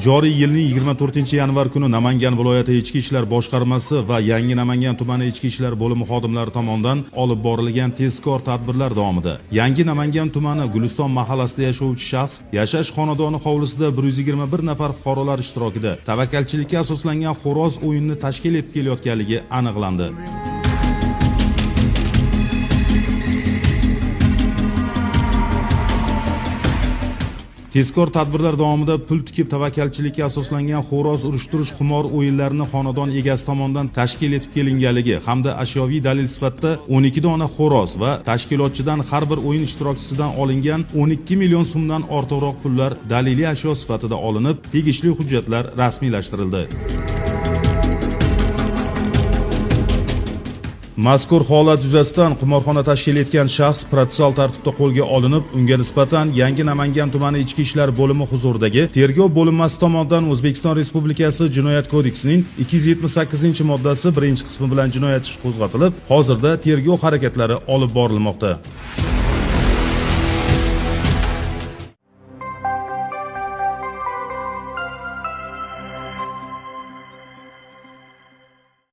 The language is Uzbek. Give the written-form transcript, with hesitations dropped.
Joriy yilning 24-yanvar kuni Namangan viloyati Ichki ishlar boshqarmasi va Yangi Namangan tumani Ichki ishlar bo'limi xodimlari tomonidan olib borilgan tezkor tadbirlar davomida Yangi Namangan tumani Guliston mahallasida yashovchi shaxs yashash xonadoni hovlisida 121 nafar fuqarolar ishtirokida tavakkalchilikka asoslangan xo'roz o'yinini tashkil etib kelayotganligi aniqlandi. Tezkor tadbirlar davomida pul tikib tavakkalchilikka asoslangan xo'roz urishtirish qimor o'yinlarini xonadon egasi tomonidan tashkil etib kelinganligi hamda ashyoviy dalil sifatida 12 dona xo'roz va tashkilotchidan har bir o'yin ishtirokchisidan olingan 12 million so'mdan ortiqroq pullar daliliy ashyo sifatida olinib, tegishli hujjatlar rasmiylashtirildi. Mazkur holat yuzasidan qimorxona tashkil etgan shaxs protsessual tartibda qo'lga olinib, unga nisbatan Yangi Namangan tumani Ichki ishlar bo'limi huzuridagi tergov bo'linmasi tomonidan O'zbekiston Respublikasi Jinoyat kodeksining 278-moddasi 1-qismi bilan jinoyat ishi qo'zg'atilib, hozirda tergov harakatlari olib borilmoqda.